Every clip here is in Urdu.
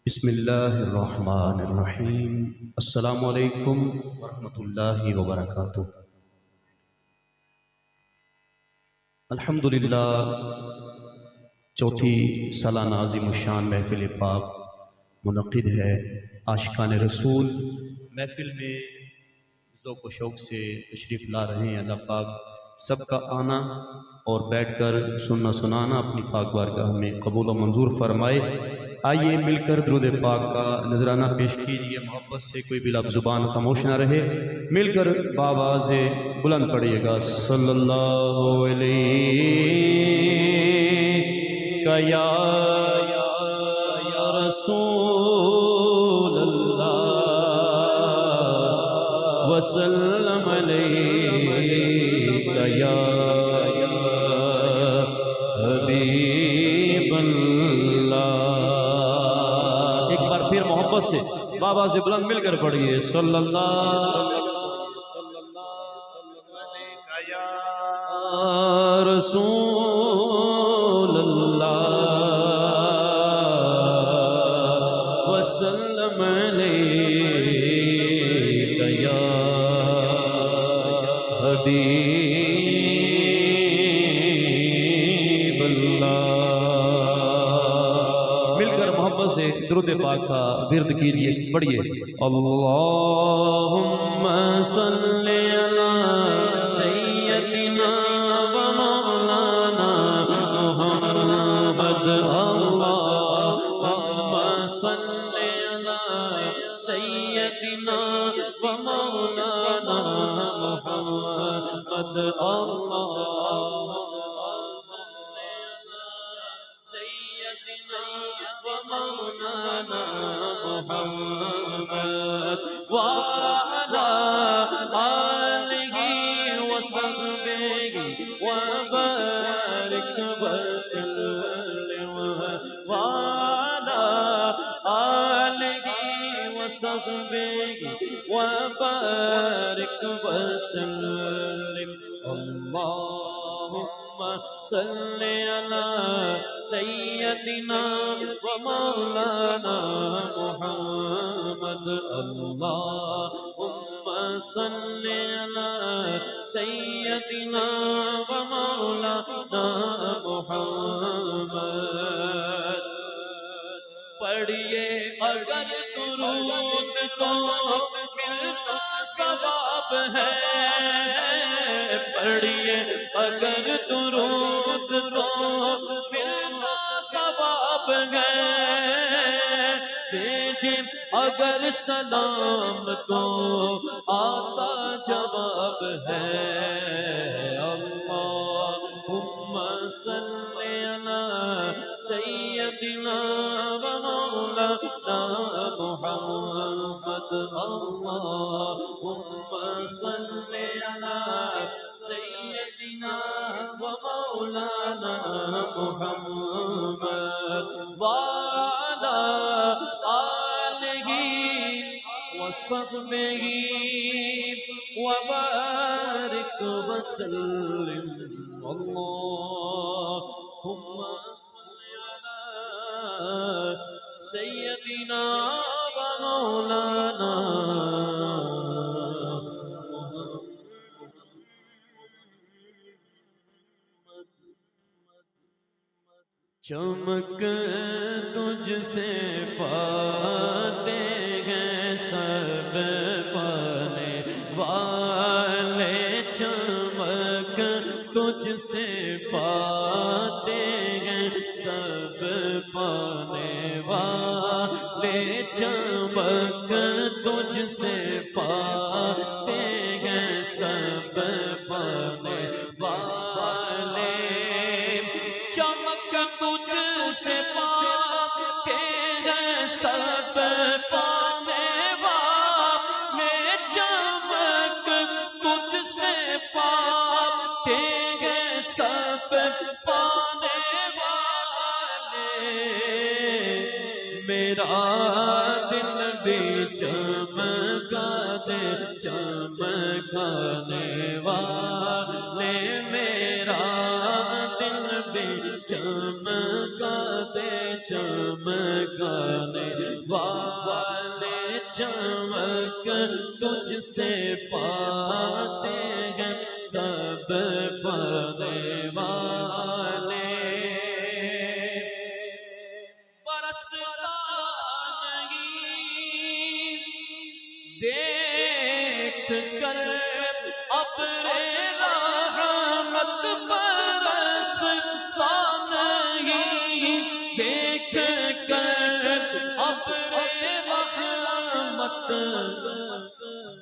بسم اللہ الرحمن الرحیم۔ السلام علیکم ورحمۃ اللہ وبرکاتہ۔ الحمدللہ چوتھی سالانہ عظیم الشان محفل پاک منعقد ہے۔ عاشقان رسول محفل میں ذوق و شوق سے تشریف لا رہے ہیں۔ اللہ پاک سب کا آنا اور بیٹھ کر سننا سنانا اپنی پاک بارگاہ میں قبول و منظور فرمائے۔ آئیے مل کر درود پاک کا نذرانہ پیش کیجیے، محبت سے کوئی بھی لفظ زبان خاموش نہ رہے، مل کر بآواز بلند پڑھیے گا۔ صلی اللہ علیہ یا رسول اللہ وسلم علیہ یا حبیب اللہ۔ ایک بار پھر محبت سے بابا سے بلند مل کر پڑھیے، صلی اللہ علیہ یا رسول اللہ وسلم علیہ یا حبیب اللہ۔ مل کر محبت سے درود پاک کا ورد کیجئے، پڑھیے۔ اللہم صلی علی سیدنا و مولانا محمد۔ اللہم صلی علی سیدنا و مولانا محمد۔ اللہم صلی علی سیدنا و مولانا محمد وعلی آلہ وصحبہ وبارک وسلم وعلی آلہ وصحبہ وبارک وسلم۔ اللہم صلی علی سیدنا و مولانا محمد۔ اللہم صلی علی سیدنا و مولانا محمد۔ پڑھیے اگر درود تو ملتا ثواب ہے، پڑھیے اگر درود تو ملتا ثواب ہے، بھیجے اگر سلام تو آتا جواب ہے۔ اللہم صلی علی سیدنا و مولانا محمد۔ اللہم صلی علی سیدنا و مولانا محمد وعلی آلہ وصحبہ وبارک وسلم۔ اللہم صلی علی سیدنا و مولانا چمک تجھ سے پاتے ہیں سب پانے والے، چمک تجھ سے پاتے ہیں سب پانے والے، چمک تجھ سے پاتے ہیں سب پانے والے، چمک تجھ سے پاتے ہیں سب پانے والے، چمک تجھ سے پاتے ہیں سب پانے والے، میرا دل بھی چمکا دے چمکانے والے، میرا دل بھی چمکا دے چمکانے والے چمک تجھ سے پاتے ہیں سب پانے والے برستا نہیں دیکھ کر ابر رحمت برستا نہیں دیکھ کر ابر رحمت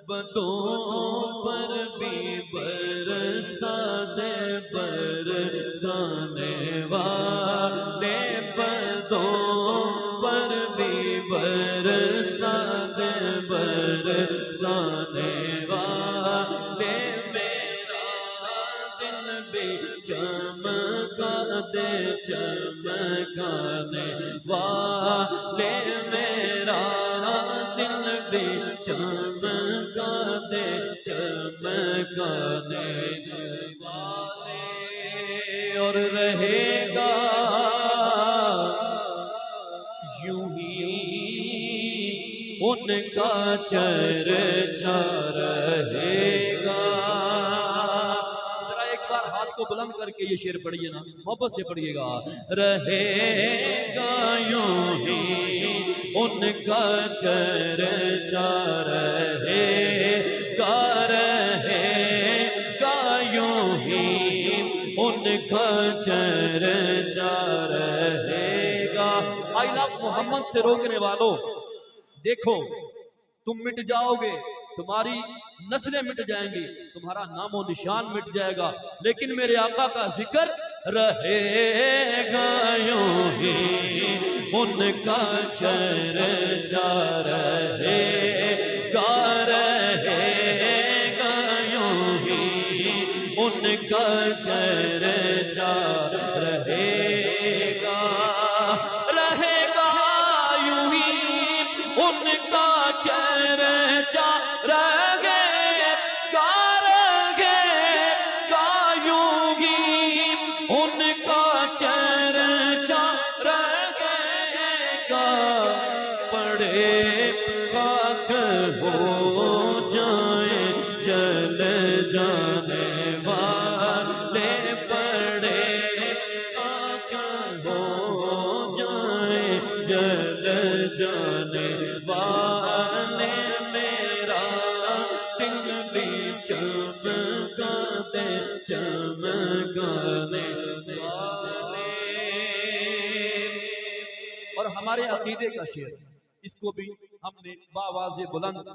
بدوں پر بھی برسا دے برسانے والے بدوں پر بھی برسا دے برسانے والے میرا دل بھی چمکا دے چمکانے والے میرا دل بھی چمکا دے چمکانے والے اور رہے گا یوں ہی ان کا چرچا رہے گا۔ ذرا ایک بار ہاتھ کو بلند کر کے یہ شعر پڑھیے نا، محبت سے پڑھیے گا۔ رہے گا یوں ہی ان کا چرچا رہے گا، رہے گا یوں ہی ان کا چرچا رہے گا۔ آئی لو محمد سے روکنے والوں، دیکھو تم مٹ جاؤ گے، تمہاری نسلیں مٹ جائیں گی، تمہارا نام و نشان مٹ جائے گا، لیکن میرے آقا کا ذکر رہے گا یوں ہی ان کا چرچا رہے گا، رہے گا یوں ہی ان کا چرچا رہے گا، رہے گا یوں ہی ان کا چرچا رہے گا، رہے گا یوں ہی ان کا چرچا رہے گا، پڑے خاک ہو جائیں جل جانے والے، پڑے خاک ہو جائیں جل جانے والے میرا دل بھی چمکا دے چمکانے والے۔ اور ہمارے عقیدے کا شعر، اس کو بھی ہم نے بآواز بلند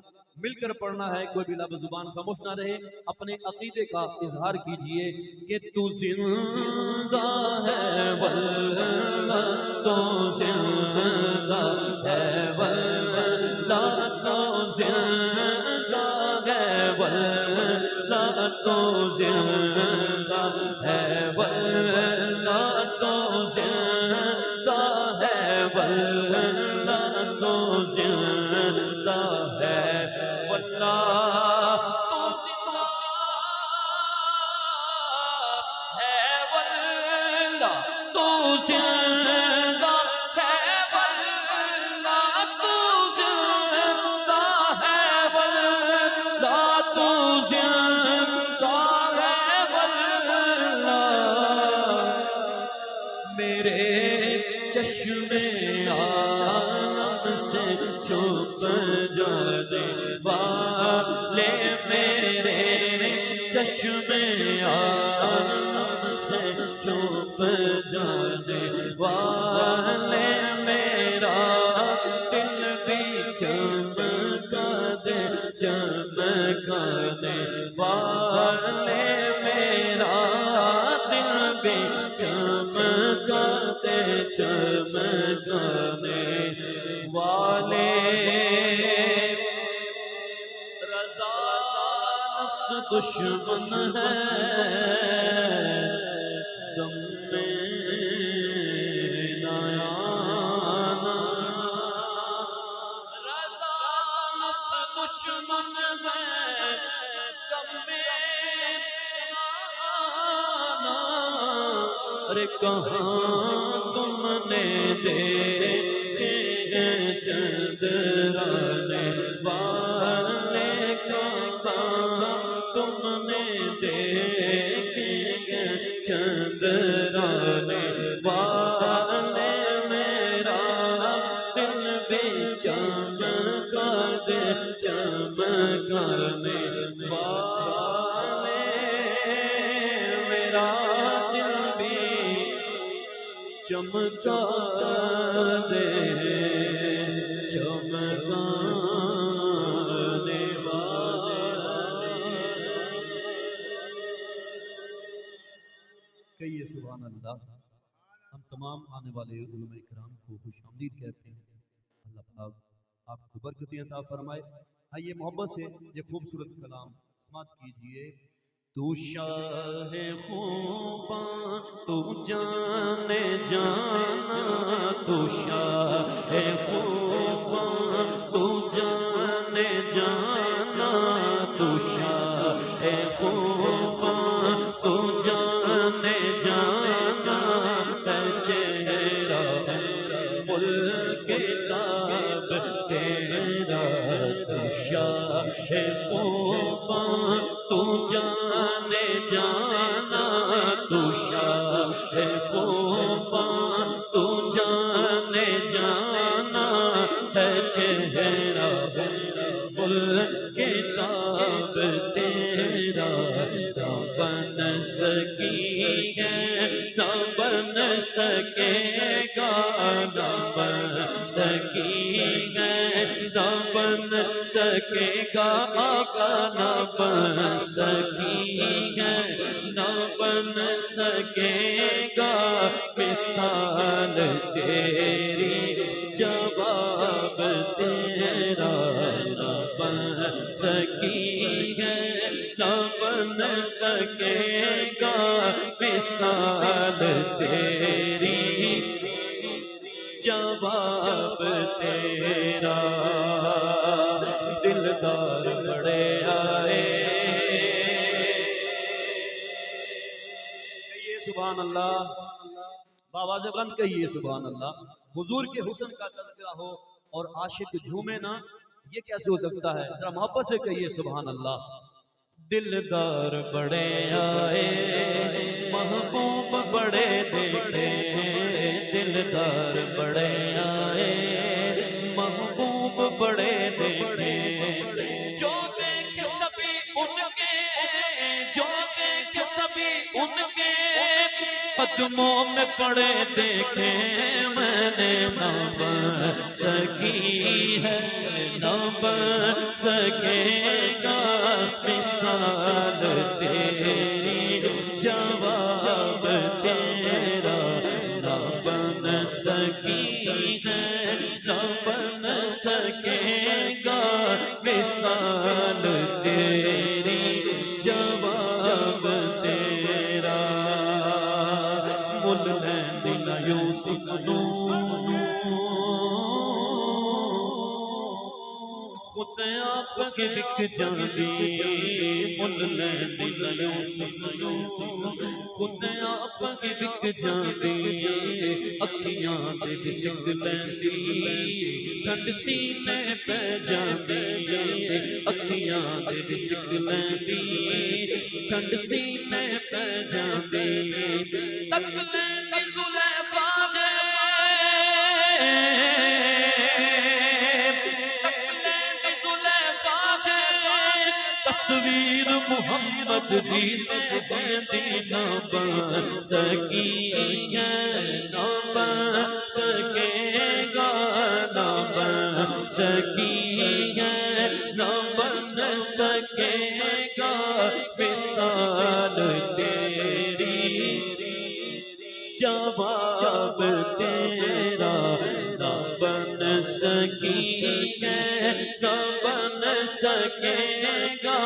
مل کر پڑھنا ہے، کوئی بھی لب زبان خاموش نہ رہے، اپنے عقیدے کا اظہار کیجئے کہ تو زندہ ہے واللہ، تو زندہ ہے واللہ، تو زندہ ہے واللہ، تو زندہ ہے واللہ، تو زندہ ہے واللہ، تو زندہ ہے واللہ، تو زندہ ہے واللہ، تو زندہ ہے واللہ، تو زندہ ہے واللہ، تو زندہ ہے واللہ، میرے چشم عالم سے چھپ جانے والے، میرے چشم عالم سے چھپ جانے والے میرا دل بھی چمکا دے چمکانے والے، میرا دل بھی چمکا دے چمکانے والے۔ رضا نفس دشمن ہے دم میں نہ آنا، رضا نفس دشمن ہے دم میں نہ آنا، کہاں تم نے دیکھے چندرانے والے کہاں تم نے دیکھے چندرانے والے میرا دل بھی چمکا دے چمکانے والے میرا دل بھی چمکا دے چمکانے والے کہیے سبحان اللہ۔ ہم تمام آنے والے علماء کرام کو خوش آمدید کہتے ہیں۔ اللہ پاک آپ کو برکتیں عطا فرمائے۔ آئیے محبت سے یہ خوبصورت کلام سماعت کیجئے۔ تو شاہ خوباں تو جانے جانا، تو شاہ خوباں تو جانے جانا، تو شاہ خوباں تو جانے جانا، چہرہ ملک کعب تیرا، تو شاہ خوباں تو جانے جانا، تو شاہ خوباں تو جانے جانا، ہے چہرہ ملک کعب تیرا، نہ بن سکی ہے نہ بن سکے گا، نہ بن سکی ہے نہ بن سکے گا، آقا نہ بن سکی ہے نہ بن سکے گا، مثال تیری جواب تیرا، نہ بن سکی ہے نہ بن سکے گا، مثال تیری جواب تیرا، دلدار بڑے آئے۔ کہیے سبحان اللہ، بآواز بلند کہیے سبحان اللہ۔ حضور کے حسن کا تذکرہ ہو اور عاشق جھومے نا، یہ کیسے ہو سکتا ہے؟ ذرا محبت سے کہیے سبحان اللہ۔ دلدار بڑے آئے محبوب بڑے دیکھے، دلدار بڑے آئے محبوب بڑے دیکھے، جو دیکھ سبھی ان کے، جو دیکھ سبھی ان کے قدموں میں پڑے دیکھے، میں نے نہ بن سکی ہے نہ بن سکے گا، مثال تیری جواب تیرا، نہ بن سکی ہے نہ بن سکے گا، مثال تیری جواب تیرا، مل لینا یوسف خود آپ کے بک جاندی، مل لینا یوسف خود آپ کے بک جاندی، اکھیاں دے بسک لیندی ٹھنڈ سینے پہ جاندی، اکھیاں دے بسک لیندی ٹھنڈ سینے پہ جاندی، تک لیندی زلیخا جے تصویر محمد دی نہ بن سکی ہے نہ بن سکے گا، نہ بن سکی ہے نہ بن سکے گا، مثال تیری جواب تیرا، نہ بن سکی ہے نہ بن سکے گا،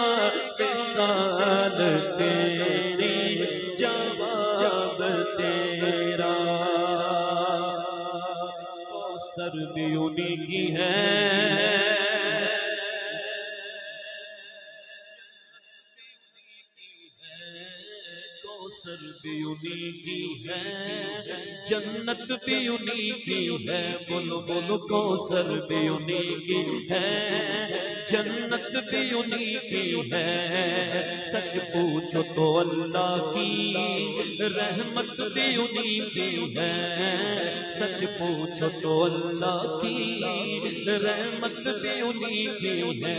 مثال تیری جواب تیرا، کوثر بھی انہی کی ہے، کوثر بھی انہی کی ہے، جنت بھی انہی کی ہے، بولو بولو کوثر بھی انہی کی ہے، جنت بھی انہی کی ہے، سچ پوچھو تو اللہ کی رحمت بھی انہی کی ہے، سچ پوچھو تو اللہ کی رحمت بھی انہی کی ہے،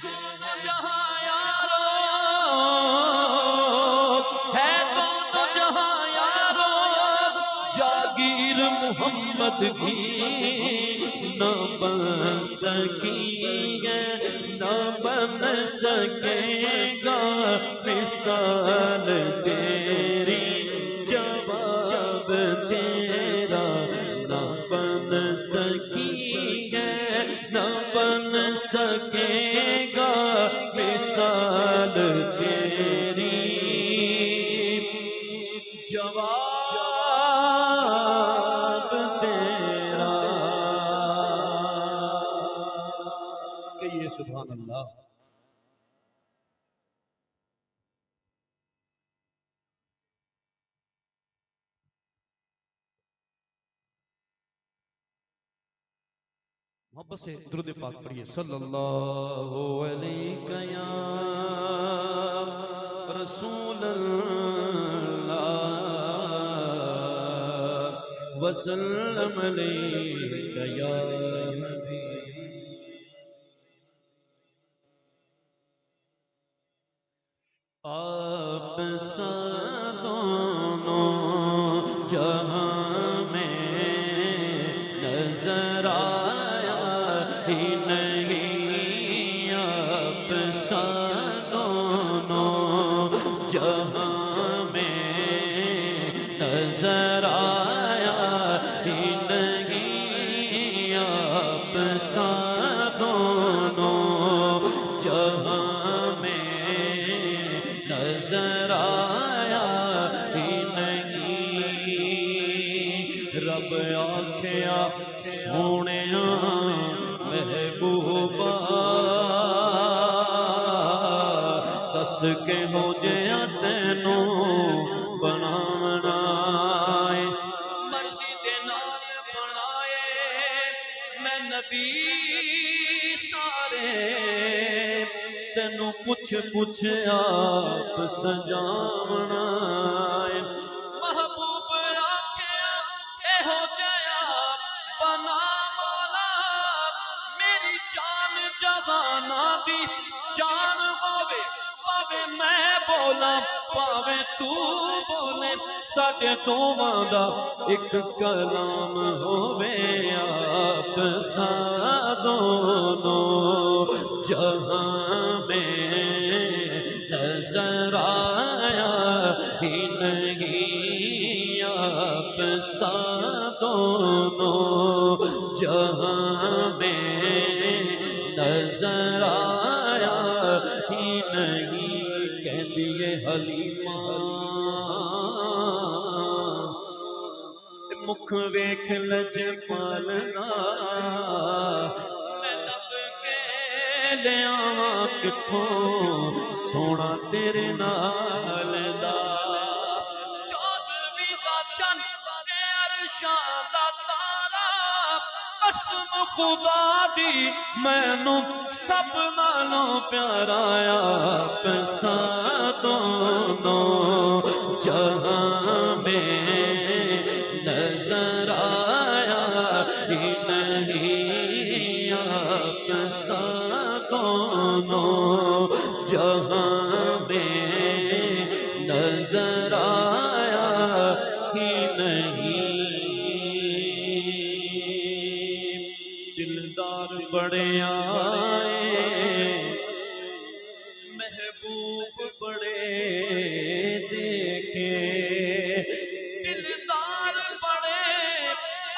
دونوں جہاں یارو، ہے دونوں جہاں یارو، جاگیر محمد کی نہ بن سکی ہے، نہ بن سکے گا مثال تیری، جواب تیرا نہ بن سکی ہے، نہ بن سکے گا مثال تیری، جواب تیرا۔ کہیے سبحان اللہ۔ محبت سے درود پاک پڑھیے، صلی اللہ علیہ یا رسول اللہ وسلم علیہ یا حبیب۔ آپ سا دونوں جہاں میں نظر آیا ہی نہیں، آپ سا دونوں جہاں میں نظر آیا ہی نہیں، آپ سا دونوں جہاں میں نظر آیا ہی نہیں، رب آکھیا سونیا محبوبا، دس کے ہو جیا تینوں بناونا، مرضی دے نال بنائے میں نبی سارے، تینوں پوچھ پوچھ آپ سجاونا، محبوب آکھیا اے ہو جایا بنا مولا، میری جان جہانا دی جان ہووے، پاوے میں بولا پاوے تو بولے، ساڈے دوواں دا ایک کلام ہووے، آپ سا دونوں جہاں میں نظر آیا ہی نہیں، آپ سا دونوں جہاں میں نظر آیا ہی نہیں، کہندی حلیمہ مکھ ویکھ لج پالنا، میں لب کے لیاواں کتھوں سونا تیرے نال دا، چودھویں دا چند عرشاں دا تارا، قسم خدا دی مینوں سب نالوں پیارا، آپ سا دونوں جہاں میں نظر آیا ہی نہیں، آپ سا دونوں جہاں میں نظر آیا ہی نہیں، دلدار بڑے آئے محبوب بڑے دیکھے، دلدار بڑے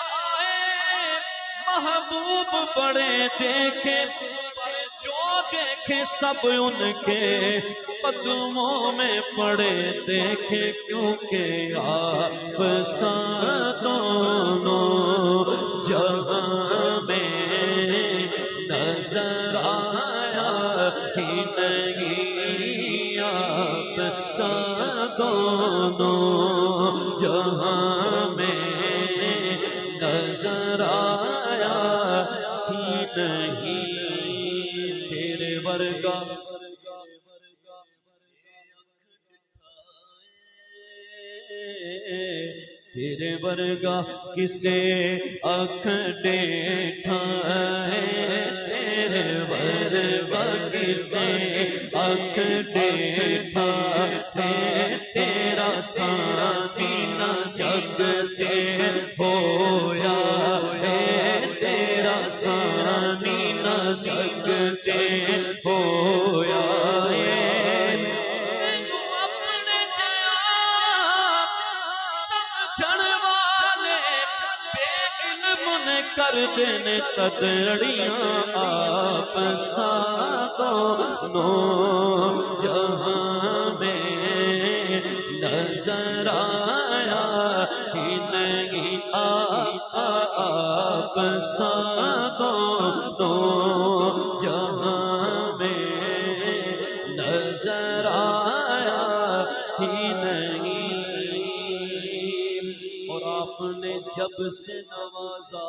آئے محبوب بڑے دیکھے، جو دیکھے سب ان کے قدموں میں پڑے دیکھے، کیونکہ آپ سا دونوں جہاں میں نظر آیا ہی نہیں آپ سا دونوں جہاں میں نظر آیا ہی نہیں تیرے ورگا تیرے ورگا کسے اکھ ڈیٹھا ہے تیرے ورگا کسے اکھ ڈیٹھا ہے تیرا سینہ جگ سے ہویا ہے تیرا سینہ جگ سے ہویا ہے کر دینے تدڑیاں آپ ساتوں جہاں میں نظر آیا ہی نہیں آپ ساتوں جہاں میں نظر آیا ہی نہیں اور آپ نے جب سے نوازا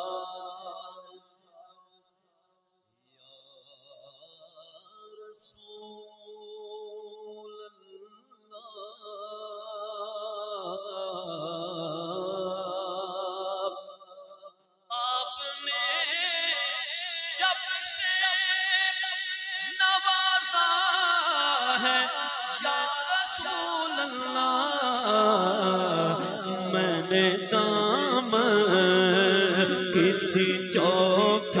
میں نے دام کسی چوکھٹ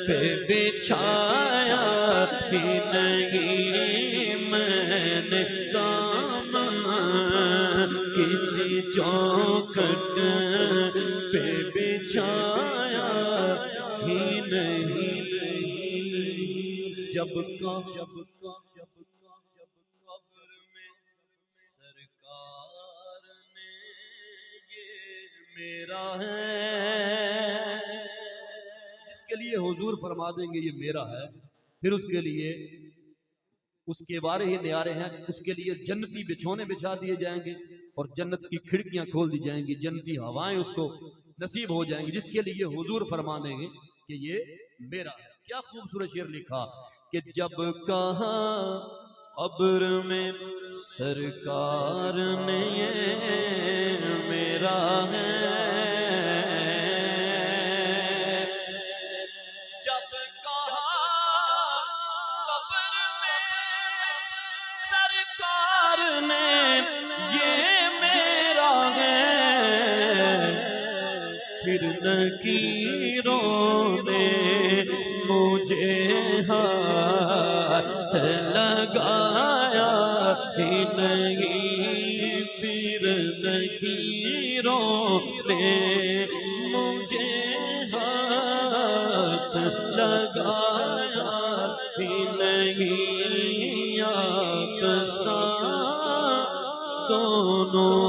پہ بچھایا ہی نہیں میں نے دام کسی چوکھٹ پہ بچھایا ہی نہیں جب قبر میں سرکار نے یہ میرا ہے جس کے لیے حضور فرما دیں گے یہ میرا ہے پھر اس کے لیے اس کے بارے ہی نیارے ہیں اس کے لیے جنتی بچھونے بچھا دیے جائیں گے اور جنت کی کھڑکیاں کھول دی جائیں گی جنتی ہوائیں اس کو نصیب ہو جائیں گی جس کے لیے حضور فرما دیں گے کہ یہ میرا ہے کیا خوبصورت شعر لکھا کہ جب کہا قبر میں سرکار نے یہ میرا ہے جب کہا قبر میں سرکار نے یہ میرا ہے پھر نکیروں نے مجھے ہاتھ لگایا ہی نہیں پھر نکیروں نے مجھے ہاتھ لگایا ہی نہیں آپ دونوں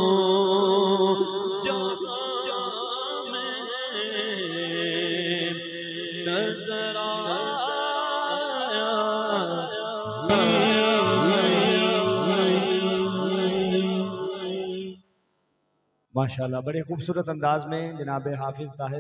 نظر ماشاءاللہ بڑے خوبصورت انداز میں جناب حافظ طاہر